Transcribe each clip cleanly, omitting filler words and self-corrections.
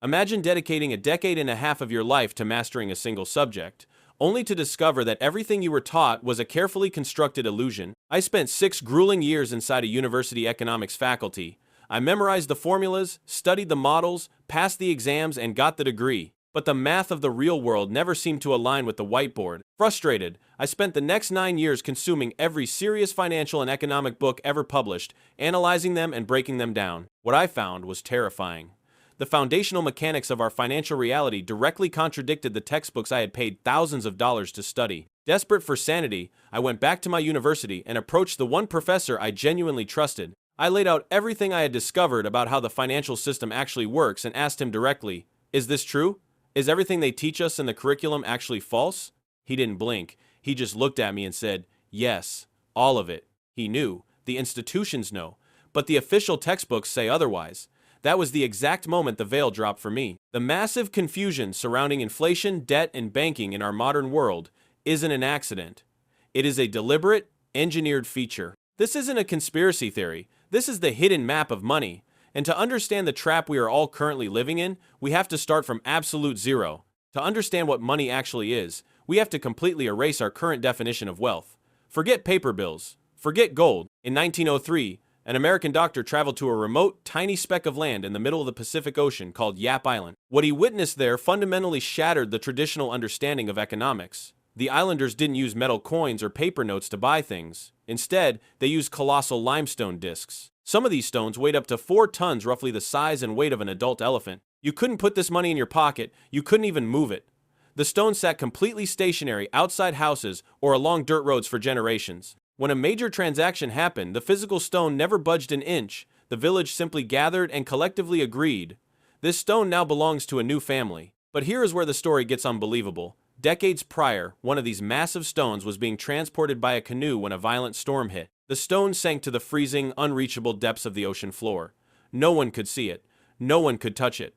Imagine dedicating a decade and a half of your life to mastering a single subject, only to discover that everything you were taught was a carefully constructed illusion. I spent 6 grueling years inside a university economics faculty. I memorized the formulas, studied the models, passed the exams, and got the degree. But the math of the real world never seemed to align with the whiteboard. Frustrated, I spent the next 9 years consuming every serious financial and economic book ever published, analyzing them and breaking them down. What I found was terrifying. The foundational mechanics of our financial reality directly contradicted the textbooks I had paid thousands of dollars to study. Desperate for sanity, I went back to my university and approached the one professor I genuinely trusted. I laid out everything I had discovered about how the financial system actually works and asked him directly, "Is this true? Is everything they teach us in the curriculum actually false?" He didn't blink. He just looked at me and said, "Yes, all of it." He knew. The institutions know. But the official textbooks say otherwise. That was the exact moment the veil dropped for me. The massive confusion surrounding inflation, debt, and banking in our modern world isn't an accident. It is a deliberate, engineered feature. This isn't a conspiracy theory. This is the hidden map of money. And to understand the trap we are all currently living in, we have to start from absolute zero. To understand what money actually is, we have to completely erase our current definition of wealth. Forget paper bills. Forget gold. In 1903, an American doctor traveled to a remote, tiny speck of land in the middle of the Pacific Ocean called Yap Island. What he witnessed there fundamentally shattered the traditional understanding of economics. The islanders didn't use metal coins or paper notes to buy things. Instead, they used colossal limestone discs. Some of these stones weighed up to 4 tons, roughly the size and weight of an adult elephant. You couldn't put this money in your pocket, you couldn't even move it. The stones sat completely stationary outside houses or along dirt roads for generations. When a major transaction happened, the physical stone never budged an inch. The village simply gathered and collectively agreed. This stone now belongs to a new family. But here is where the story gets unbelievable. Decades prior, one of these massive stones was being transported by a canoe when a violent storm hit. The stone sank to the freezing, unreachable depths of the ocean floor. No one could see it. No one could touch it.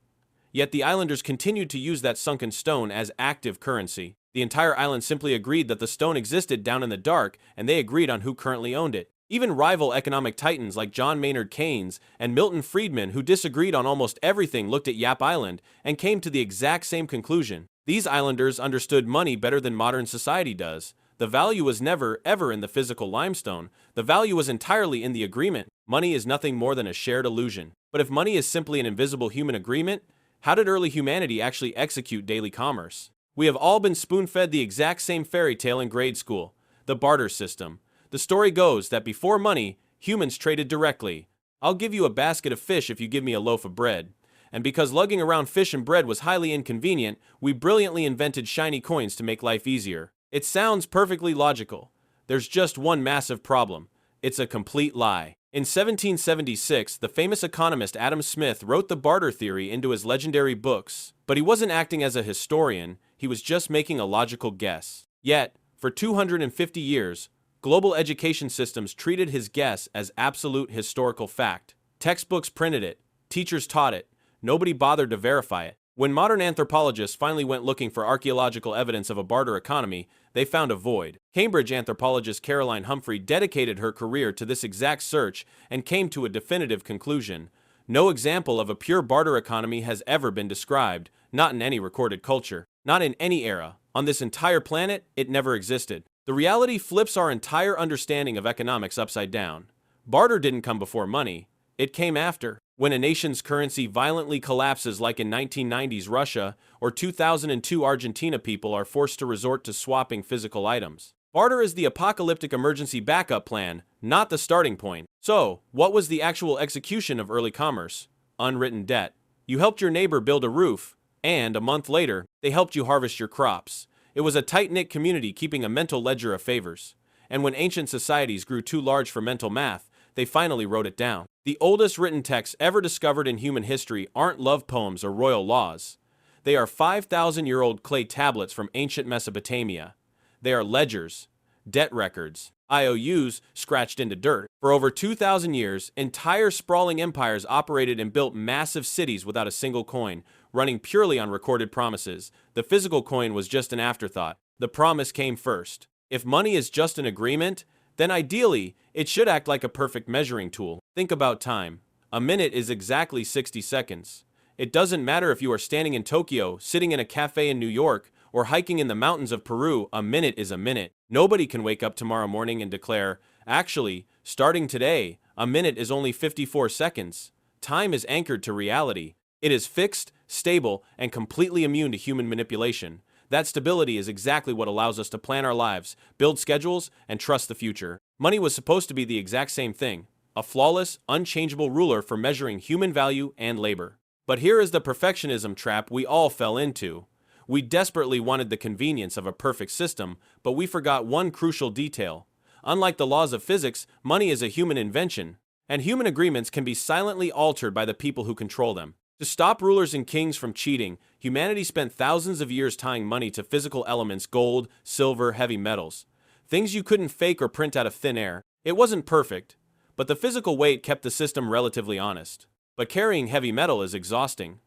Yet the islanders continued to use that sunken stone as active currency. The entire island simply agreed that the stone existed down in the dark, and they agreed on who currently owned it. Even rival economic titans like John Maynard Keynes and Milton Friedman, who disagreed on almost everything, looked at Yap Island and came to the exact same conclusion. These islanders understood money better than modern society does. The value was never, ever in the physical limestone. The value was entirely in the agreement. Money is nothing more than a shared illusion. But if money is simply an invisible human agreement, how did early humanity actually execute daily commerce? We have all been spoon-fed the exact same fairy tale in grade school, the barter system. The story goes that before money, humans traded directly. I'll give you a basket of fish if you give me a loaf of bread. And because lugging around fish and bread was highly inconvenient, we brilliantly invented shiny coins to make life easier. It sounds perfectly logical. There's just one massive problem. It's a complete lie. In 1776, the famous economist Adam Smith wrote the barter theory into his legendary books, but he wasn't acting as a historian, he was just making a logical guess. Yet, for 250 years, global education systems treated his guess as absolute historical fact. Textbooks printed it, teachers taught it, nobody bothered to verify it. When modern anthropologists finally went looking for archaeological evidence of a barter economy, they found a void. Cambridge anthropologist Caroline Humphrey dedicated her career to this exact search and came to a definitive conclusion. No example of a pure barter economy has ever been described, not in any recorded culture, not in any era. On this entire planet, it never existed. The reality flips our entire understanding of economics upside down. Barter didn't come before money, it came after. When a nation's currency violently collapses like in 1990s Russia or 2002 Argentina, people are forced to resort to swapping physical items. Barter is the apocalyptic emergency backup plan, not the starting point. So, what was the actual execution of early commerce? Unwritten debt. You helped your neighbor build a roof, and a month later, they helped you harvest your crops. It was a tight-knit community keeping a mental ledger of favors. And when ancient societies grew too large for mental math, they finally wrote it down. The oldest written texts ever discovered in human history aren't love poems or royal laws. They are 5,000-year-old clay tablets from ancient Mesopotamia. They are ledgers, debt records, IOUs scratched into dirt. For over 2,000 years, entire sprawling empires operated and built massive cities without a single coin, running purely on recorded promises. The physical coin was just an afterthought. The promise came first. If money is just an agreement, then ideally, it should act like a perfect measuring tool. Think about time. A minute is exactly 60 seconds. It doesn't matter if you are standing in Tokyo, sitting in a cafe in New York, or hiking in the mountains of Peru, a minute is a minute. Nobody can wake up tomorrow morning and declare, actually, starting today, a minute is only 54 seconds. Time is anchored to reality. It is fixed, stable, and completely immune to human manipulation. That stability is exactly what allows us to plan our lives, build schedules, and trust the future. Money was supposed to be the exact same thing, a flawless, unchangeable ruler for measuring human value and labor. But here is the perfectionism trap we all fell into. We desperately wanted the convenience of a perfect system, but we forgot one crucial detail. Unlike the laws of physics, money is a human invention, and human agreements can be silently altered by the people who control them. To stop rulers and kings from cheating, humanity spent thousands of years tying money to physical elements: gold, silver, heavy metals. Things you couldn't fake or print out of thin air. It wasn't perfect, but the physical weight kept the system relatively honest. But carrying heavy metal is exhausting.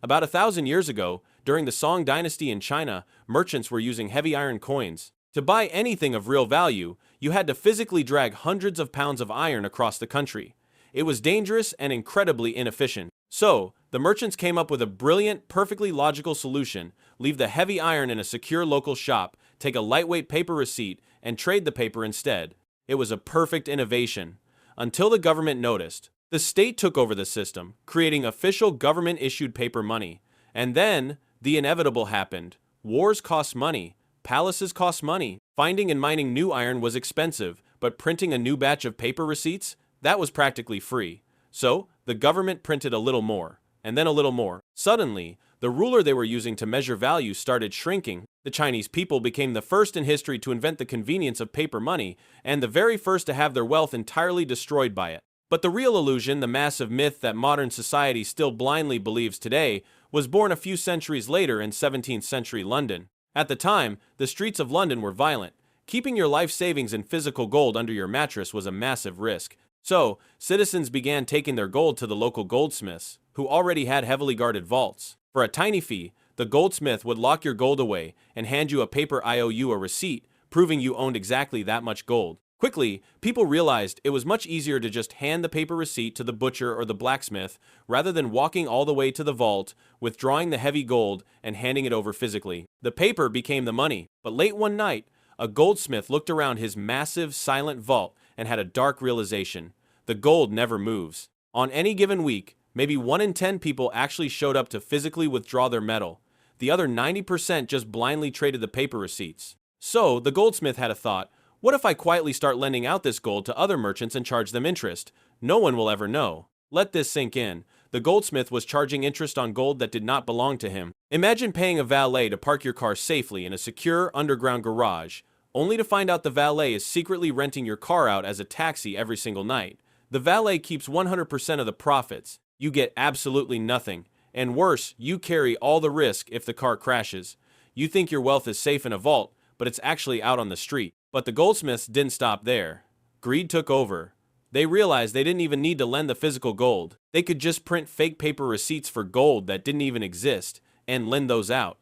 About 1,000 years ago, during the Song dynasty in China, merchants were using heavy iron coins. To buy anything of real value, you had to physically drag hundreds of pounds of iron across the country. It was dangerous and incredibly inefficient. So, the merchants came up with a brilliant, perfectly logical solution: leave the heavy iron in a secure local shop, take a lightweight paper receipt, and trade the paper instead. It was a perfect innovation. Until the government noticed. The state took over the system, creating official government-issued paper money. And then, the inevitable happened. Wars cost money. Palaces cost money. Finding and mining new iron was expensive, but printing a new batch of paper receipts? That was practically free. So, the government printed a little more, and then a little more. Suddenly, the ruler they were using to measure value started shrinking. The Chinese people became the first in history to invent the convenience of paper money, and the very first to have their wealth entirely destroyed by it. But the real illusion, the massive myth that modern society still blindly believes today, was born a few centuries later in 17th century London. At the time, the streets of London were violent. Keeping your life savings in physical gold under your mattress was a massive risk. So, citizens began taking their gold to the local goldsmiths, who already had heavily guarded vaults. For a tiny fee, the goldsmith would lock your gold away and hand you a paper IOU, a receipt, proving you owned exactly that much gold. Quickly, people realized it was much easier to just hand the paper receipt to the butcher or the blacksmith rather than walking all the way to the vault, withdrawing the heavy gold, and handing it over physically. The paper became the money, but late one night, a goldsmith looked around his massive, silent vault and had a dark realization. The gold never moves. On any given week, maybe 1 in 10 people actually showed up to physically withdraw their metal. The other 90% just blindly traded the paper receipts. So, the goldsmith had a thought: what if I quietly start lending out this gold to other merchants and charge them interest? No one will ever know. Let this sink in. The goldsmith was charging interest on gold that did not belong to him. Imagine paying a valet to park your car safely in a secure underground garage, only to find out the valet is secretly renting your car out as a taxi every single night. The valet keeps 100% of the profits. You get absolutely nothing. And worse, you carry all the risk if the car crashes. You think your wealth is safe in a vault, but it's actually out on the street. But the goldsmiths didn't stop there. Greed took over. They realized they didn't even need to lend the physical gold. They could just print fake paper receipts for gold that didn't even exist and lend those out.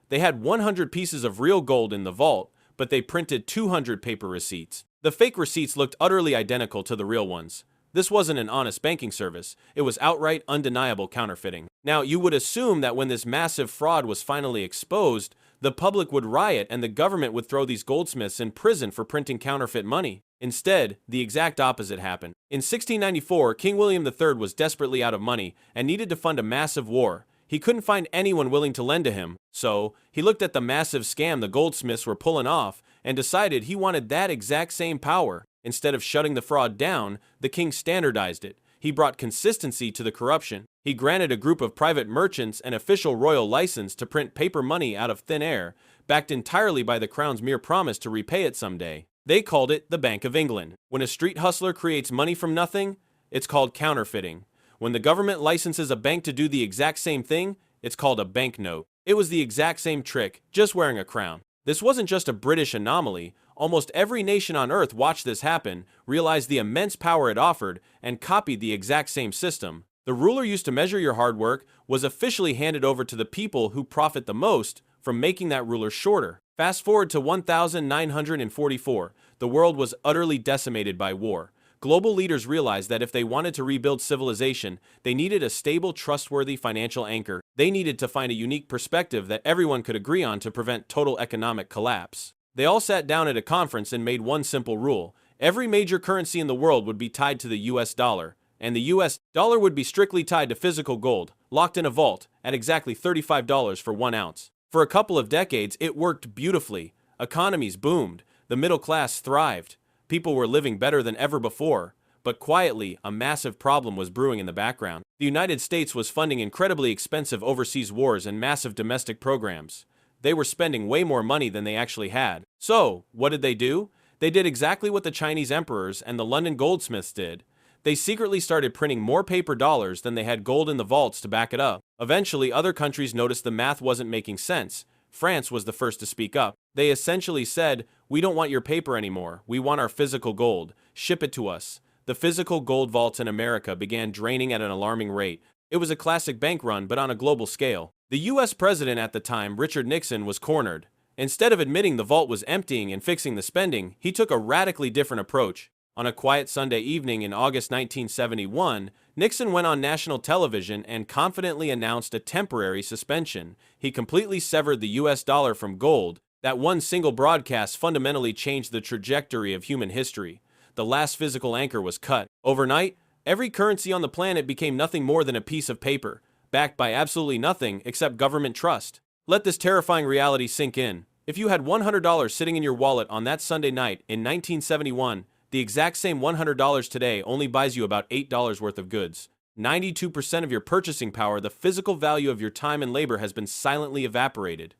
They had 100 pieces of real gold in the vault, but they printed 200 paper receipts. The fake receipts looked utterly identical to the real ones. This wasn't an honest banking service. It was outright, undeniable counterfeiting. Now, you would assume that when this massive fraud was finally exposed, the public would riot and the government would throw these goldsmiths in prison for printing counterfeit money. Instead, the exact opposite happened. In 1694, King William III was desperately out of money and needed to fund a massive war. He couldn't find anyone willing to lend to him, so he looked at the massive scam the goldsmiths were pulling off and decided he wanted that exact same power. Instead of shutting the fraud down, the king standardized it. He brought consistency to the corruption. He granted a group of private merchants an official royal license to print paper money out of thin air, backed entirely by the crown's mere promise to repay it someday. They called it the Bank of England. When a street hustler creates money from nothing, it's called counterfeiting. When the government licenses a bank to do the exact same thing, it's called a banknote. It was the exact same trick, just wearing a crown. This wasn't just a British anomaly. Almost every nation on Earth watched this happen, realized the immense power it offered, and copied the exact same system. The ruler used to measure your hard work was officially handed over to the people who profit the most from making that ruler shorter. Fast forward to 1944, the world was utterly decimated by war. Global leaders realized that if they wanted to rebuild civilization, they needed a stable, trustworthy financial anchor. They needed to find a unique perspective that everyone could agree on to prevent total economic collapse. They all sat down at a conference and made one simple rule. Every major currency in the world would be tied to the US dollar, and the US dollar would be strictly tied to physical gold, locked in a vault, at exactly $35 for 1 ounce. For a couple of decades, it worked beautifully. Economies boomed, the middle class thrived, people were living better than ever before. But quietly, a massive problem was brewing in the background. The United States was funding incredibly expensive overseas wars and massive domestic programs. They were spending way more money than they actually had. So, what did they do? They did exactly what the Chinese emperors and the London goldsmiths did. They secretly started printing more paper dollars than they had gold in the vaults to back it up. Eventually, other countries noticed the math wasn't making sense. France was the first to speak up. They essentially said, "We don't want your paper anymore. We want our physical gold. Ship it to us." The physical gold vaults in America began draining at an alarming rate. It was a classic bank run, but on a global scale. The US president at the time, Richard Nixon, was cornered. Instead of admitting the vault was emptying and fixing the spending, he took a radically different approach. On a quiet Sunday evening in August 1971, Nixon went on national television and confidently announced a temporary suspension. He completely severed the US dollar from gold. That one single broadcast fundamentally changed the trajectory of human history. The last physical anchor was cut. Overnight, every currency on the planet became nothing more than a piece of paper, backed by absolutely nothing except government trust. Let this terrifying reality sink in. If you had $100 sitting in your wallet on that Sunday night in 1971, the exact same $100 today only buys you about $8 worth of goods. 92% of your purchasing power, the physical value of your time and labor, has been silently evaporated.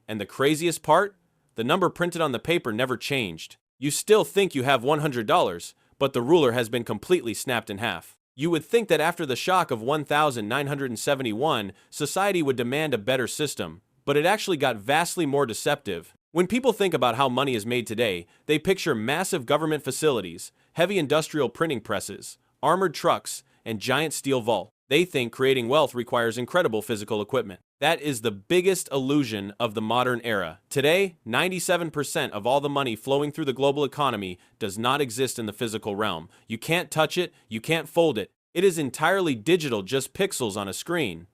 And the craziest part? The number printed on the paper never changed. You still think you have $100, but the ruler has been completely snapped in half. You would think that after the shock of 1971, society would demand a better system, but it actually got vastly more deceptive. When people think about how money is made today, they picture massive government facilities, heavy industrial printing presses, armored trucks, and giant steel vaults. They think creating wealth requires incredible physical equipment. That is the biggest illusion of the modern era. Today, 97% of all the money flowing through the global economy does not exist in the physical realm. You can't touch it, you can't fold it. It is entirely digital, just pixels on a screen.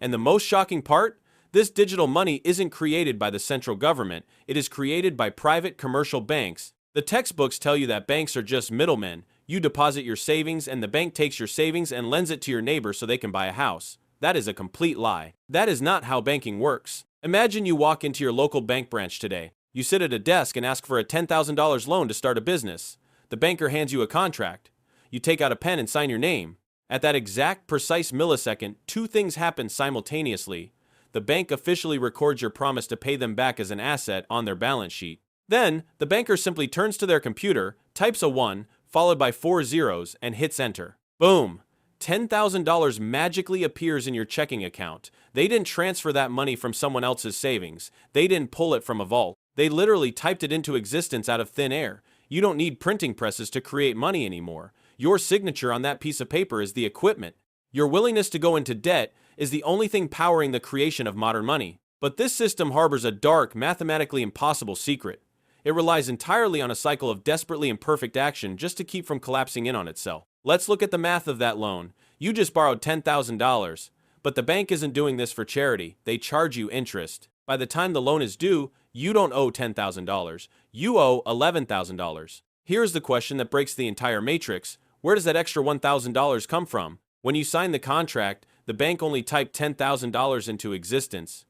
And the most shocking part? This digital money isn't created by the central government. It is created by private commercial banks. The textbooks tell you that banks are just middlemen. You deposit your savings and the bank takes your savings and lends it to your neighbor so they can buy a house. That is a complete lie. That is not how banking works. Imagine you walk into your local bank branch today. You sit at a desk and ask for a $10,000 loan to start a business. The banker hands you a contract. You take out a pen and sign your name. At that exact precise millisecond, two things happen simultaneously. The bank officially records your promise to pay them back as an asset on their balance sheet. Then, the banker simply turns to their computer, types a 1, followed by 4 zeros, and hits enter. Boom! $10,000 magically appears in your checking account. They didn't transfer that money from someone else's savings. They didn't pull it from a vault. They literally typed it into existence out of thin air. You don't need printing presses to create money anymore. Your signature on that piece of paper is the equipment. Your willingness to go into debt is the only thing powering the creation of modern money. But this system harbors a dark, mathematically impossible secret. It relies entirely on a cycle of desperately imperfect action just to keep from collapsing in on itself. Let's look at the math of that loan. You just borrowed $10,000, but the bank isn't doing this for charity. They charge you interest. By the time the loan is due, you don't owe $10,000. You owe $11,000. Here's the question that breaks the entire matrix. Where does that extra $1,000 come from? When you signed the contract, the bank only typed $10,000 into existence.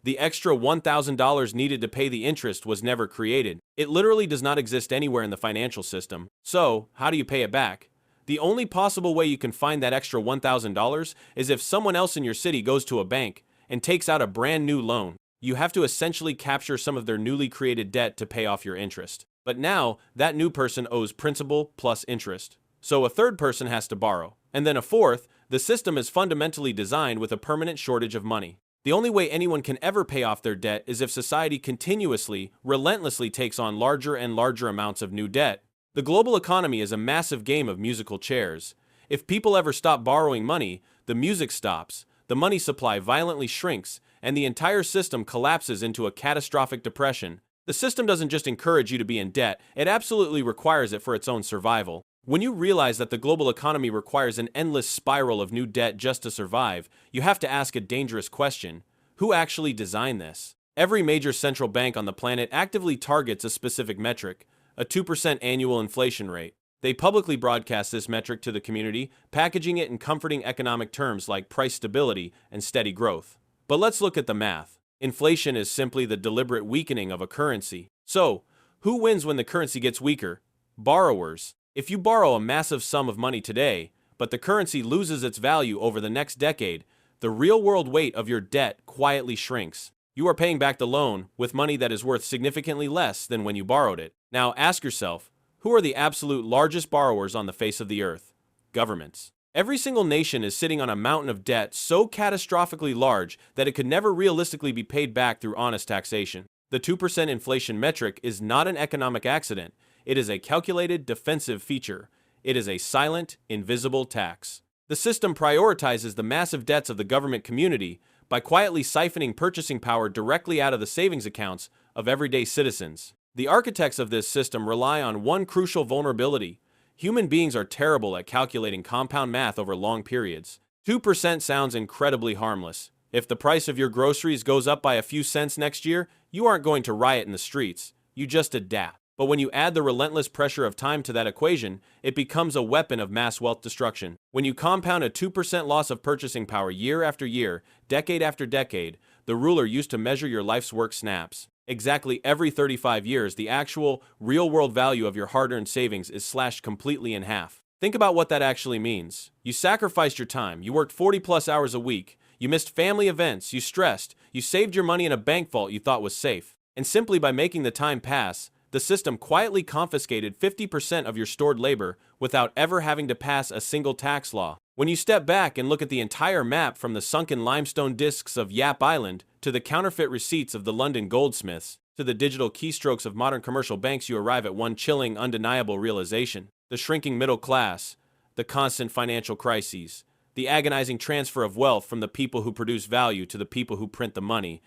The extra $1,000 needed to pay the interest was never created. It literally does not exist anywhere in the financial system. So, how do you pay it back? The only possible way you can find that extra $1,000 is if someone else in your city goes to a bank and takes out a brand new loan. You have to essentially capture some of their newly created debt to pay off your interest. But now, that new person owes principal plus interest. So a third person has to borrow. And then a fourth. The system is fundamentally designed with a permanent shortage of money. The only way anyone can ever pay off their debt is if society continuously, relentlessly takes on larger and larger amounts of new debt. The global economy is a massive game of musical chairs. If people ever stop borrowing money, the music stops, the money supply violently shrinks, and the entire system collapses into a catastrophic depression. The system doesn't just encourage you to be in debt, it absolutely requires it for its own survival. When you realize that the global economy requires an endless spiral of new debt just to survive, you have to ask a dangerous question. Who actually designed this? Every major central bank on the planet actively targets a specific metric, a 2% annual inflation rate. They publicly broadcast this metric to the community, packaging it in comforting economic terms like price stability and steady growth. But let's look at the math. Inflation is simply the deliberate weakening of a currency. So, who wins when the currency gets weaker? Borrowers. If you borrow a massive sum of money today, but the currency loses its value over the next decade, the real-world weight of your debt quietly shrinks. You are paying back the loan with money that is worth significantly less than when you borrowed it. Now ask yourself, who are the absolute largest borrowers on the face of the earth? Governments. Every single nation is sitting on a mountain of debt so catastrophically large that it could never realistically be paid back through honest taxation. The 2% inflation metric is not an economic accident. It is a calculated defensive feature. It is a silent, invisible tax. The system prioritizes the massive debts of the government community by quietly siphoning purchasing power directly out of the savings accounts of everyday citizens. The architects of this system rely on one crucial vulnerability. Human beings are terrible at calculating compound math over long periods. 2% sounds incredibly harmless. If the price of your groceries goes up by a few cents next year, you aren't going to riot in the streets. You just adapt. But when you add the relentless pressure of time to that equation, it becomes a weapon of mass wealth destruction. When you compound a 2% loss of purchasing power year after year, decade after decade, the ruler used to measure your life's work snaps. Exactly every 35 years, the actual, real-world value of your hard-earned savings is slashed completely in half. Think about what that actually means. You sacrificed your time, you worked 40-plus hours a week, you missed family events, you stressed, you saved your money in a bank vault you thought was safe. And simply by making the time pass, the system quietly confiscated 50% of your stored labor without ever having to pass a single tax law. When you step back and look at the entire map from the sunken limestone discs of Yap Island to the counterfeit receipts of the London goldsmiths to the digital keystrokes of modern commercial banks, you arrive at one chilling, undeniable realization. The shrinking middle class, the constant financial crises, the agonizing transfer of wealth from the people who produce value to the people who print the money.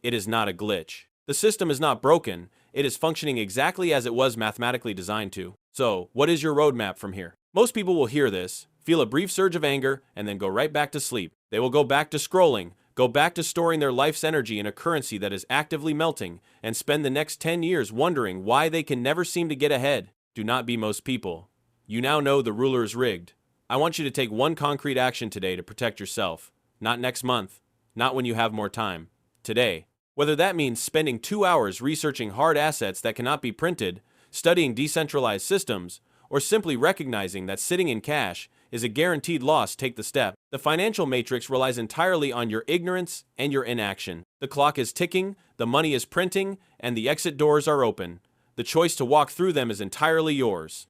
It is not a glitch. The system is not broken. It is functioning exactly as it was mathematically designed to. So, what is your roadmap from here? Most people will hear this, feel a brief surge of anger, and then go right back to sleep. They will go back to scrolling, go back to storing their life's energy in a currency that is actively melting, and spend the next 10 years wondering why they can never seem to get ahead. Do not be most people. You now know the ruler is rigged. I want you to take one concrete action today to protect yourself. Not next month. Not when you have more time. Today. Whether that means spending 2 hours researching hard assets that cannot be printed, studying decentralized systems, or simply recognizing that sitting in cash is a guaranteed loss, take the step. The financial matrix relies entirely on your ignorance and your inaction. The clock is ticking, the money is printing, and the exit doors are open. The choice to walk through them is entirely yours.